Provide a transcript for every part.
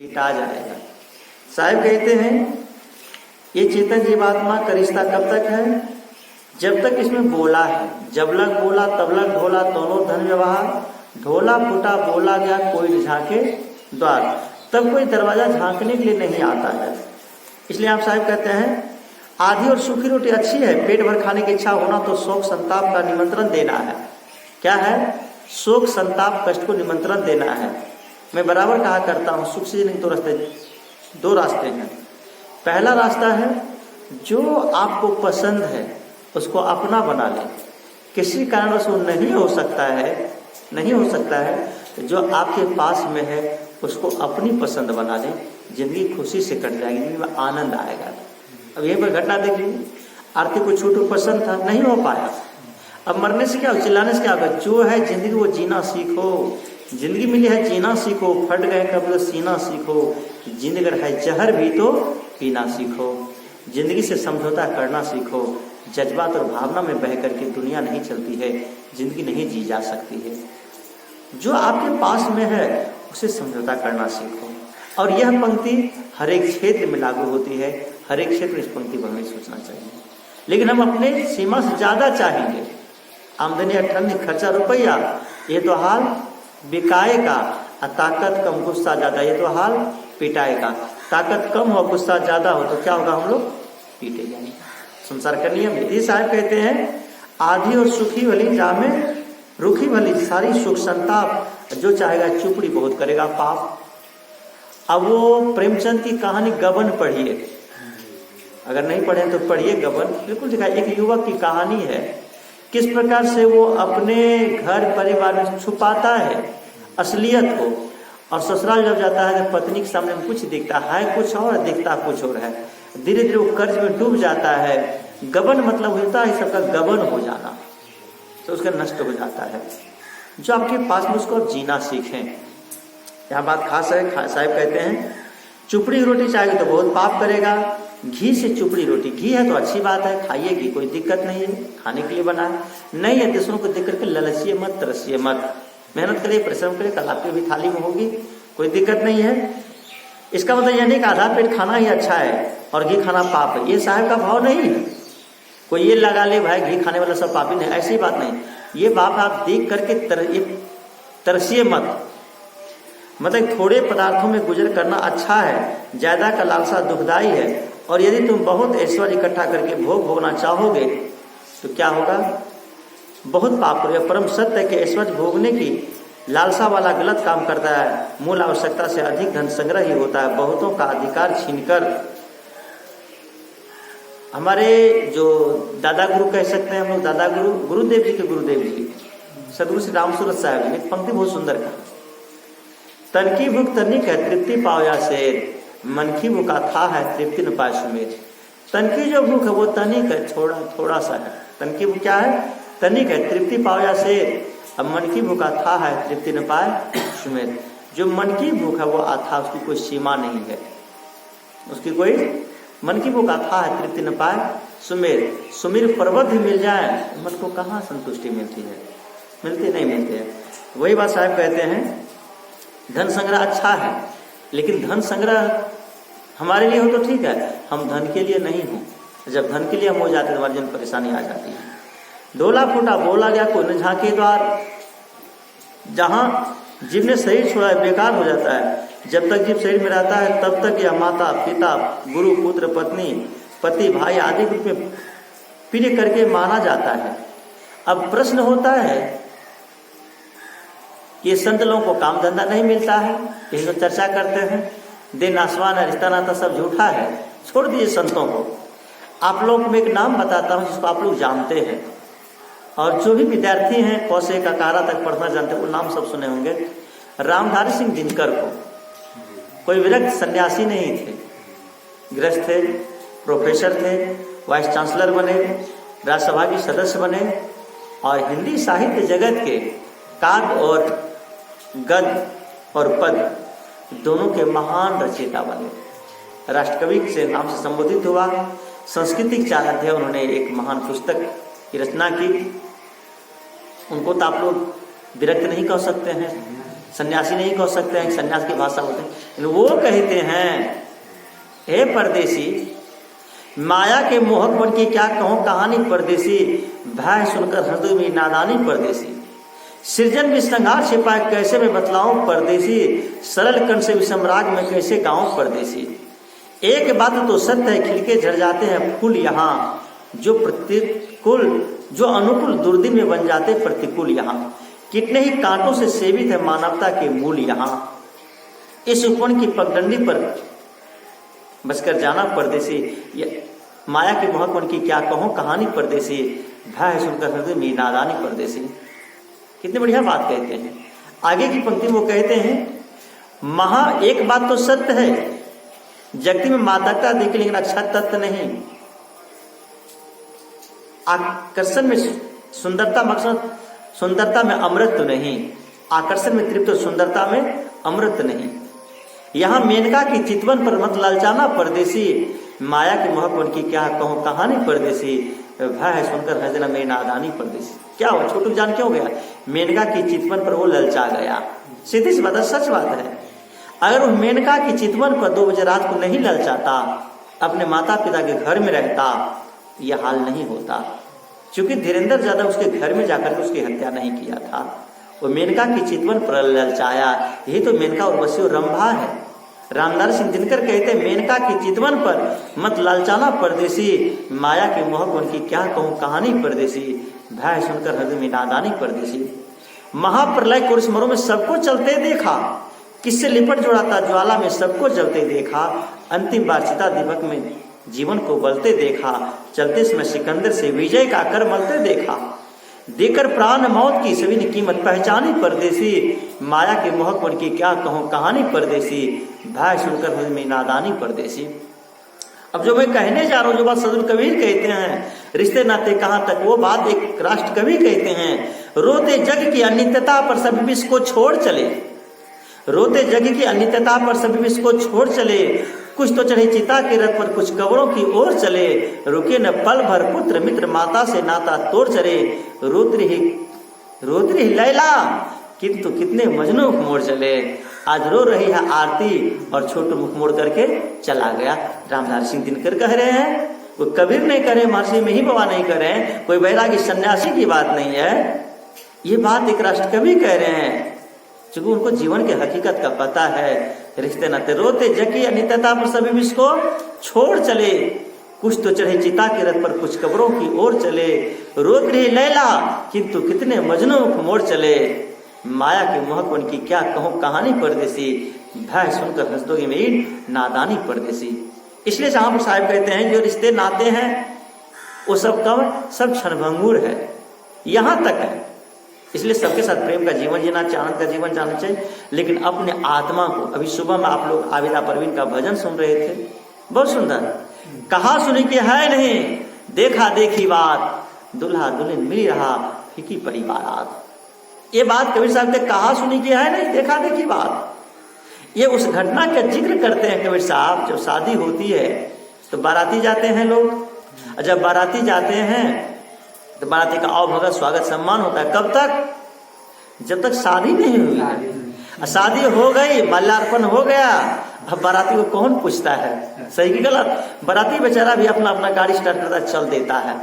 आ जाएगा। साहब कहते हैं ये चेतन जीवात्मा का रिश्ता कब तक है? जब तक इसमें बोला है। जब लग बोला तब लग ढोला, दोनों धन व्यवहार। ढोला फूटा बोला गया कोई झांके द्वार, तब कोई दरवाजा झांकने के लिए नहीं आता है। इसलिए आप साहब कहते हैं आधी और सूखी रोटी अच्छी है, पेट भर खाने की इच्छा होना तो शोक संताप का निमंत्रण देना है। क्या है? शोक संताप कष्ट को निमंत्रण देना है। मैं बराबर कहा करता हूँ सुख से जिंदगी दो रास्ते हैं। पहला रास्ता है जो आपको पसंद है उसको अपना बना ले। किसी कारणवश वो नहीं हो सकता है तो जो आपके पास में है उसको अपनी पसंद बना ले। जिंदगी खुशी से कट जाएगी, जिंदगी में आनंद आएगा। अब यहीं पर घटना देख लीजिए, आरती को छोटू पसंद था, नहीं हो पाया। अब मरने से क्या, चिल्लाने से क्या होगा? जो है जिंदगी वो जीना सीखो। जिंदगी मिली है जीना सीखो, फट गए कभी तो सीना सीखो। जिंदगी अगर है जहर भी तो पीना सीखो। जिंदगी से समझौता करना सीखो। जज्बात और भावना में बह करके दुनिया नहीं चलती है, जिंदगी नहीं जी जा सकती है। जो आपके पास में है उसे समझौता करना सीखो। और यह पंक्ति हर एक क्षेत्र में लागू होती है। हर एक क्षेत्र में इस पंक्ति पर हमें सोचना चाहिए। लेकिन हम अपने सीमा से ज्यादा चाहेंगे। आमदनी अठन्नी खर्चा रुपया, ये तो हाल बिकाए का। ताकत कम गुस्सा ज्यादा, ये तो हाल पिटाए का। ताकत कम हो गुस्सा ज्यादा हो तो क्या होगा? हम लोग पीटे जाएंगे। संसार का नियम है। साहब कहते हैं आधी और सुखी भली जामे रुखी भली, सारी सुख संताप। जो चाहेगा चुपड़ी बहुत करेगा पाप। अब वो प्रेमचंद की कहानी गबन पढ़िए, अगर नहीं पढ़े तो पढ़िए गबन, बिल्कुल दिखाई। एक युवक की कहानी है, किस प्रकार से वो अपने घर परिवार में छुपाता है असलियत को, और ससुराल जब जाता है तो पत्नी के सामने में कुछ दिखता है कुछ और, दिखता कुछ और है। धीरे धीरे वो कर्ज में डूब जाता है। गबन मतलब होता है सबका गबन हो जाना, तो उसका नष्ट हो जाता है। जो आपके पास में उसको आप जीना सीखें। यहाँ बात खास है। साहब कहते हैं चुपड़ी रोटी चाहिए तो बहुत पाप करेगा। घी से चुपड़ी रोटी, घी है तो अच्छी बात है, खाइए घी, कोई दिक्कत नहीं है, खाने के लिए बना है। नहीं है दूसरों को देख करके ललचिए मत, तरसिए मत। मेहनत करिए, परिश्रम करिए, कल आपकी भी थाली में होगी, कोई दिक्कत नहीं है। इसका मतलब यह नहीं कि आधा पेट खाना ही अच्छा है और घी खाना पाप है, ये साहब का भाव नहीं है। कोई ये लगा ले भाई घी खाने वाला सब पापी नहीं, ऐसी बात नहीं। ये बात आप देख करके तरसिए मत। मतलब थोड़े पदार्थों में गुजर करना अच्छा है, ज्यादा का लालसा दुखदाई है। और यदि तुम बहुत ऐश्वर्य इकट्ठा करके भोग भोगना चाहोगे तो क्या होगा? बहुत पाप करोगे। परम सत्य है कि ऐश्वर्य भोगने की लालसा वाला गलत काम करता है। मूल आवश्यकता से अधिक धन संग्रह ही होता है। बहुतों का अधिकार छीनकर, हमारे जो दादा गुरु कह सकते हैं हम लोग, दादा गुरु गुरुदेव जी सदगुरु श्री राम सूरत साहब ने एक पंक्ति बहुत सुंदर कहा, तन की भूख तनिक है तृप्ति पाया शेर, मन की भूखा था है तृप्ति न पाए सुमेर। तन की जो भूख है वो तनिक है, थोड़ा सा है। तन की भूख क्या है? तनिक है, तृप्ति पाया शेर। अब मन की भूखा था है तृप्ति न पाए सुमेर। जो मन की भूख है वो अथा, उसकी कोई सीमा नहीं है, उसकी कोई मन की भूख अथा है तृप्ति न पाए सुमेर। सुमेर पर्वत भी मिल जाए मन को कहाँ संतुष्टि मिलती है? मिलती नहीं मिलती है। वही बात साहब कहते हैं धन संग्रह अच्छा है, लेकिन धन संग्रह हमारे लिए हो तो ठीक है, हम धन के लिए नहीं हो। जब धन के लिए हम हो जाते हैं तो हमारे जीवन परेशानी आ जाती है। ढोला फूटा बोला गया कोई न झांके द्वार। जहां जीव ने शरीर छोड़ा है बेकार हो जाता है। जब तक जीव शरीर में रहता है तब तक यह माता पिता गुरु पुत्र पत्नी पति भाई आदि रूप में प्रिय करके माना जाता है। अब प्रश्न होता है कि संत लोगों को काम धंधा नहीं मिलता है, यही तो चर्चा करते हैं। दिन आसमान है, रिश्ता नाता सब झूठा है, छोड़ दीजिए संतों को। आप लोग को मैं एक नाम बताता हूँ जिसको आप लोग जानते हैं, और जो भी विद्यार्थी हैं कौशे का कारा तक पढ़ना जानते हैं वो नाम सब सुने होंगे। रामधारी सिंह दिनकर को, कोई विरक्त सन्यासी नहीं थे, गृहस्थ थे, प्रोफेसर थे, वाइस चांसलर बने, राज्यसभा के सदस्य बने, और हिंदी साहित्य जगत के काव्य और गद और पद दोनों के महान रचयिता बने। राष्ट्रकवि से नाम से संबोधित हुआ। संस्कृति चाणक्य उन्होंने एक महान पुस्तक की रचना की। उनको तो आप लोग विरक्त नहीं कह सकते हैं, सन्यासी नहीं कह सकते हैं, सन्यास की भाषा होते हैं। वो कहते हैं, हे परदेसी, माया के मोहक बन की क्या कहूँ कहानी परदेसी, भय सुनकर हृदय में नादानी परदेसी, सृजन भी श्रृंगार छिपाए कैसे मैं बतलाऊं परदेसी, सरल कण से विषमराग में कैसे गाऊं परदेसी। एक बात तो सत्य है, खिलके झड़ जाते हैं फूल यहाँ, जो प्रतिकूल जो अनुकूल दुर्दिन में बन जाते प्रतिकूल यहाँ, कितने ही कांटों से सेवित है मानवता के मूल यहाँ। इस उपवन की पगडंडी पर बसकर जाना परदेसी, माया के मोहकवन की क्या कहूँ कहानी परदेसी, भय सुनकर हृदय में नादानी परदेसी। कितनी बढ़िया बात कहते हैं। आगे की पंक्ति में वो कहते हैं, एक बात तो सत्य है, जगती में मादकता देखे लेकिन अच्छा तत्व नहीं, आकर्षण में सुंदरता मकसद, सुंदरता में अमृत तो नहीं, आकर्षण में तृप्त, सुंदरता में अमृत नहीं। यहाँ मेनका की चितवन पर मत ललचाना परदेसी, माया के मोहकवन की क्या कहूँ कहानी परदेसी, भय है सुनकर हृदय में नादानी परदेसी। क्या हुआ, छोटू जान क्यों गया? मेनका की चितवन पर वो ललचा गया। सीधी सी बात है, सच बात है। अगर वो मेनका की चितवन पर 2 बजे रात को नहीं ललचाता, अपने माता पिता के घर में रहता, यह हाल नहीं होता। क्योंकि धीरेन्द्र ज्यादा उसके घर में जाकर के उसकी हत्या नहीं किया था, वो मेनका की चितवन पर ललचाया। यही तो मेनका उर्वशी और रंभा है। रामनारायण सिंह दिनकर कहते, मेनका की चितवन पर मत लालचाना परदेसी, माया के मोहक की क्या कहूँ कहानी परदेसी, भय सुनकर हृदय में नादानी परदेसी। महाप्रलय को स्मरों में सबको चलते देखा, किससे लिपट जोड़ा था ज्वाला में सबको जलते देखा, अंतिम बार चिता दीपक में जीवन को बलते देखा, चलते समय सिकंदर से विजय का कर मलते देखा, देकर प्राण मौत की सभी ने कीमत पहचानी परदेसी, माया के मोहक वन की क्या कहूँ कहानी परदेसी, भय सुनकर हृदय में नादानी परदेसी। अब जो मैं कहने जा रहा हूँ, जो बात सदगुरु कबीर कहते हैं, रिश्ते नाते कहाँ तक, वो बात एक राष्ट्र कवि कहते हैं, रोते जग की अनित्यता पर सभी विष को छोड़ चले, रोते जग की अनित्यता पर सभी विष को छोड़ चले, कुछ तो चढ़े चिता के रथ पर कुछ कब्रों की ओर चले, रुके न पल भर पुत्र मित्र माता से नाता तोड़ चले, रोती रही लैला किंतु कितने मजनू मोड़ चले, आज रो रही है आरती और छोटू मुख मोड़ करके चला गया। रामनारायण सिंह दिनकर कह रहे हैं, कोई कबीर नहीं करे, महर्षि में ही बाबा नहीं करे, कोई बैरागी सन्यासी की बात नहीं है, ये बात एक राष्ट्र कवि कह रहे हैं, क्योंकि उनको जीवन के हकीकत का पता है। रिश्ते नाते रोते जगी अनित्यता पर सभी विष को छोड़ चले, कुछ तो चढ़े चिता के रथ पर कुछ कब्रों की ओर चले, रोत रही लैला किंतु कितने मजनू मोड़ चले, माया के मोहक वन की क्या कहूँ कहानी परदेसी, भय सुनकर हंसदोगे मेरी नादानी परदेसी। इसलिए जहां पर साहिब कहते हैं जो रिश्ते नाते हैं वो सब कब सब क्षणभंगुर है, यहाँ तक है। इसलिए सबके साथ प्रेम का जीवन जीना चाहिए, आनंद का जीवन जाना चाहिए, लेकिन अपने आत्मा को, अभी सुबह में आप लोग आबिदा परवीन का भजन सुन रहे थे, बहुत सुंदर, कहा सुनी कि है नहीं, देखा देखी बात, दुल्हा दुल्हन मिली रहा फीकी पड़ी बारात। ये बात कबीर साहब ने कहा सुनी कि है नहीं, देखा देखी बात, ये उस घटना का जिक्र करते हैं कबीर साहब। जब शादी होती है तो बाराती जाते हैं लोग, जब बाराती जाते हैं तो बाराती का आओ भगत स्वागत सम्मान होता है। कब तक? जब तक शादी नहीं हुई। शादी हो गई, माल्यार्पण हो गया, अब बाराती को कौन पूछता है सही की गलत। बाराती बेचारा भी अपना अपना गाड़ी स्टार्ट करता चल देता है,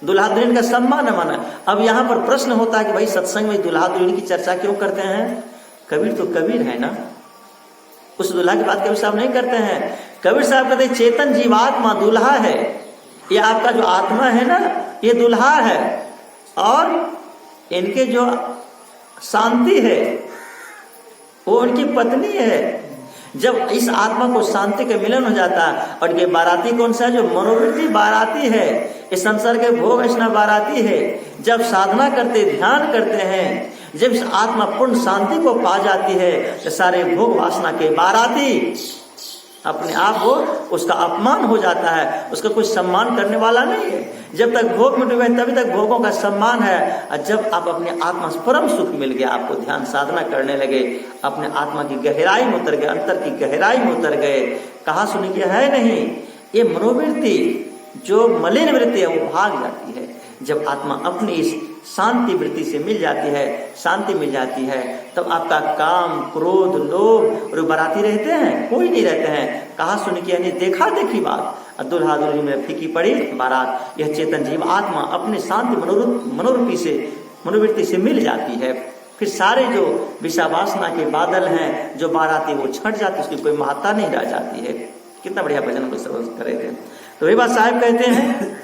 दुल्हा दुल्हन का सम्मान है माना। अब यहाँ पर प्रश्न होता है कि भाई सत्संग में दुल्हा दुल्हन की चर्चा क्यों करते हैं? कबीर तो कबीर है ना, उस दुल्हा की बात कबीर साहब नहीं करते हैं। कबीर साहब कहते चेतन जीवात्मा दुल्हा है, ये आपका जो आत्मा है ना ये दुल्हा है, और इनके जो शांति है वो उनकी पत्नी है। जब इस आत्मा को शांति के मिलन हो जाता है, और ये बाराती कौन सा है? जो मनोवृत्ति बाराती है, इस संसार के भोग वैष्णव बाराती है। जब साधना करते ध्यान करते हैं, जब इस आत्मा पूर्ण शांति को पा जाती है, तो सारे भोग वासना के बाराती अपने आप वो उसका अपमान हो जाता है, उसका कोई सम्मान करने वाला नहीं है। जब तक भोग में डूबे तभी तक भोगों का सम्मान है, और जब आप अपने आत्मा से परम सुख मिल गया, आपको ध्यान साधना करने लगे, अपने आत्मा की गहराई में उतर गए, अंतर की गहराई में उतर गए, कहा सुनी कि है नहीं, ये मनोवृत्ति जो मलिन वृत्ति है वो भाग जाती है। जब आत्मा अपनी इस शांति वृत्ति से मिल जाती है, शांति मिल जाती है, तब आपका काम, क्रोध, लोभ, और बाराती रहते हैं, कोई नहीं रहते हैं। कहा सुन की यानी देखा देखी बात, दुल्हा दुल्हन में फीकी पड़ी बारात। यह चेतन जीव आत्मा अपने शांति मनोवृत्ति से मिल जाती है। फिर सारे जो विषावासना के बादल हैं, जो बाराती, वो छट जाती, उसकी कोई महत्ता नहीं रह जाती है। कितना बढ़िया भजन हम लोग कर रहे थे। तो वही बात साहब कहते हैं,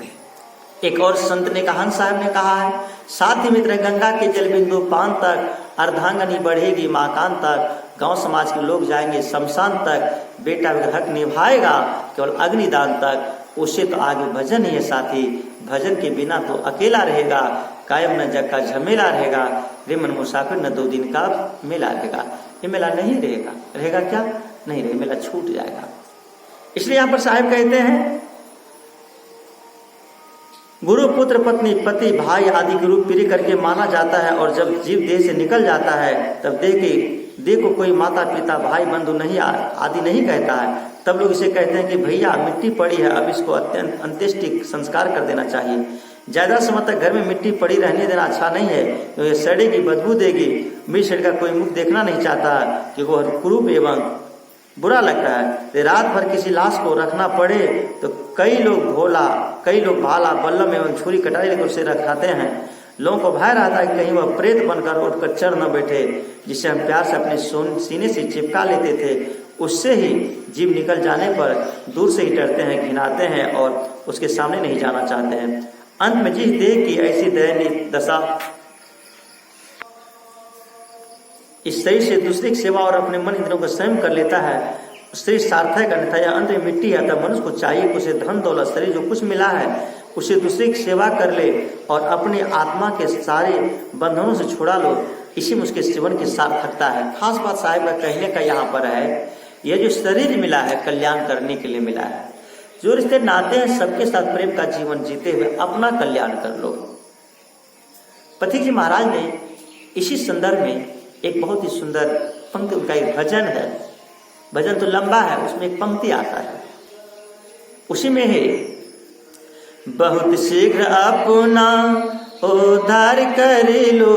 एक और संत ने कहा, हंस साहब ने कहा है, साथी मित्र गंगा के जल बिंदु पान तक, अर्धांगनी बढ़ेगी माकान तक, गांव समाज के लोग जाएंगे शमशान तक, बेटा हक निभाएगा केवल अग्निदान तक, उससे तो आगे भजन ही है साथी, भजन के बिना तो अकेला रहेगा, कायम न जग का झमेला रहेगा, रे मन मुसाफिर न 2 दिन का मेला रहेगा। ये मेला नहीं रहेगा, रहेगा क्या? नहीं रहेगा, मेला छूट जाएगा। इसलिए यहाँ पर साहब कहते हैं, गुरु पुत्र पत्नी पति भाई आदि के रूप प्रिय करके माना जाता है, और जब जीव देह से निकल जाता है तब देह को कोई माता पिता भाई बंधु नहीं आदि नहीं कहता है। तब लोग इसे कहते हैं कि भैया मिट्टी पड़ी है, अब इसको अत्यंत अंत्येष्टि संस्कार कर देना चाहिए। ज्यादा समय तक घर में मिट्टी पड़ी रहने देना अच्छा नहीं है, तो ये सड़ेगी, बदबू देगी। मृत शरीर का कोई मुख देखना नहीं चाहता कि वो कुरूप एवं बुरा लगता है। तो रात भर किसी लाश को रखना पड़े तो कई लोग भाला बल्लम एवं छुरी कटारी लेकर उसे रखाते हैं। लोगों को भय रहता है कि कहीं वह प्रेत बनकर उठकर चढ़ न बैठे, जिसे हम प्यार से अपने सीने से चिपका लेते थे। उससे ही जीव निकल जाने पर दूर से ही डरते हैं, घिनाते हैं और उसके सामने नहीं जाना चाहते हैं। अंत में जिस देह की ऐसी दयनीय दशा इस शरीर से दूसरे की सेवा और अपने मन इंद्रियों को संयम कर लेता है, शरीर सार्थक अन्यथा या अंत में मिट्टी है। तब मनुष्य को चाहिए कि उसे धन दौलत शरीर जो कुछ मिला है उसे दूसरे की सेवा कर ले और अपनी आत्मा के सारे बंधनों से छुड़ा लो। इसी में उसके जीवन की सार्थकता है। खास बात साहिब का कहने का यहाँ पर है, यह जो शरीर मिला है कल्याण करने के लिए मिला है। जो रिश्ते नाते हैं सबके साथ प्रेम का जीवन जीते हुए अपना कल्याण कर लो। पथिक जी महाराज ने इसी संदर्भ में एक बहुत ही सुंदर पंक्ति, उनका एक भजन है। भजन तो लंबा है, उसमें एक पंक्ति आता है, उसी में है, बहुत शीघ्र अपना उद्धार कर लो,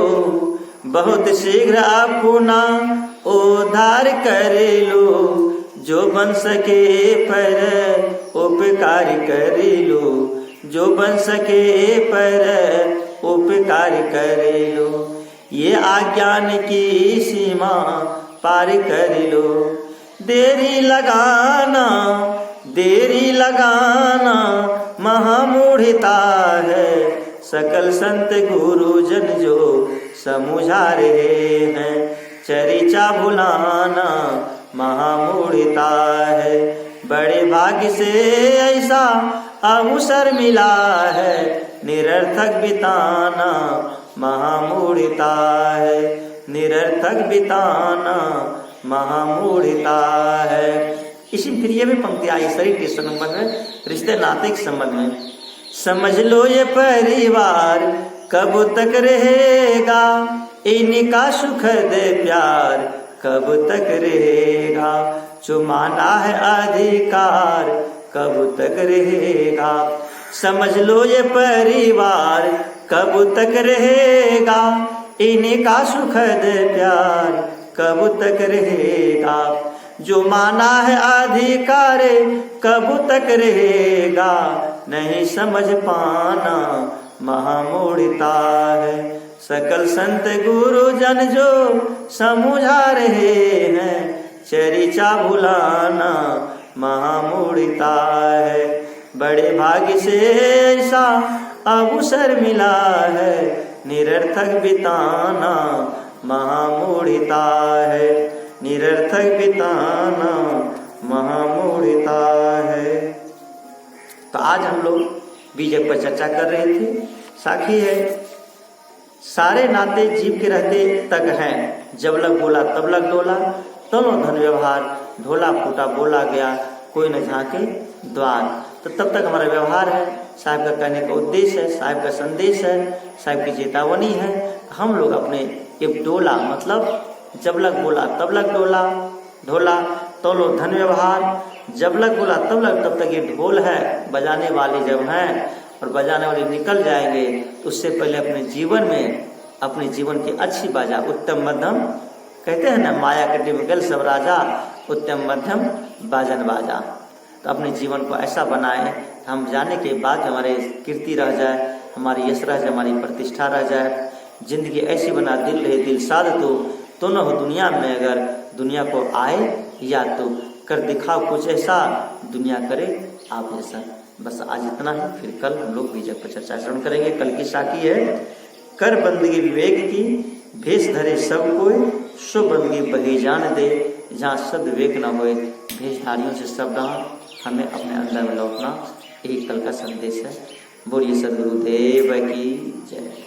बहुत शीघ्र अपना उद्धार कर लो, जो बन सके पर उपकार कर लो, जो बन सके पर उपकार कर लो, ये आज्ञान की सीमा पार कर लो। देरी लगाना महामूढ़ता है, सकल संत गुरुजन जो समझा रहे हैं, चरिचा भुलाना महामूढ़ता है। बड़े भाग्य से ऐसा अवसर मिला है, निरर्थक बिताना महामूढ़ता है, निरर्थक बिताना महामूढ़ता है। इसी फिर ये भी पंक्ति आई शरीर के संबंध में, रिश्ते नाते के संबंध में। समझ लो ये परिवार कब तक रहेगा, इनका सुखद प्यार कब तक रहेगा, जो माना है अधिकार कब तक रहेगा। समझ लो ये परिवार कब तक रहेगा, इनका सुखद प्यार कब तक रहेगा, जो माना है अधिकार कब तक रहेगा, नहीं समझ पाना महामूढ़ता है। सकल संत गुरुजन जो समझा रहे हैं, चरिचा भुलाना महामूढ़ता है। बड़े भाग्य से ऐसा अवसर मिला है, निरर्थक बिताना महामूढ़ता है, निरर्थक बिताना महामूढ़ता है। तो आज हम लोग बीजक पर चर्चा कर रहे थे। साखी है, सारे नाते जीव के रहते तक हैं, जब लग बोला तब लग डोला, दोनों धन व्यवहार, ढोला फूटा बोला गया, कोई न झांके द्वार। तो तब तक हमारा व्यवहार है, साहब का कहने का उद्देश्य है, साहब का संदेश है, साहब की चेतावनी है। हम लोग अपने ये डोला मतलब जब लग बोला तब लग डोला, ढोला तो लो धन व्यवहार, जब लग बोला तब लग, तब तक ये ढोल है, बजाने वाले जब हैं और बजाने वाले निकल जाएंगे, तो उससे पहले अपने जीवन में अपने जीवन की अच्छी बाजा उत्तम मध्यम, कहते हैं ना माया के डिमगल सब राजा, उत्तम मध्यम बाजन बाजा। तो अपने जीवन को ऐसा बनाए हम जाने के बाद हमारे कीर्ति रह जाए, हमारी यश रह जाए, हमारी प्रतिष्ठा रह जाए। जिंदगी ऐसी बना दिल रहे दिल साध तो न हो दुनिया में, अगर दुनिया को आए या तो कर दिखाओ कुछ ऐसा, दुनिया करे आप जैसा। बस आज इतना ही, फिर कल हम लोग बीजक पर चर्चा श्रवण करेंगे। कल की साखी है, कर बंदगी विवेक की, भेष धरे सब कोई, सो बंदगी बही जान दे, जहाँ सद विवेक न होए, भेषधारियों से सब रहा, हमें अपने अंदर में लौटना, यही कल का संदेश है। बोलिए सदगुरुदेव की जय।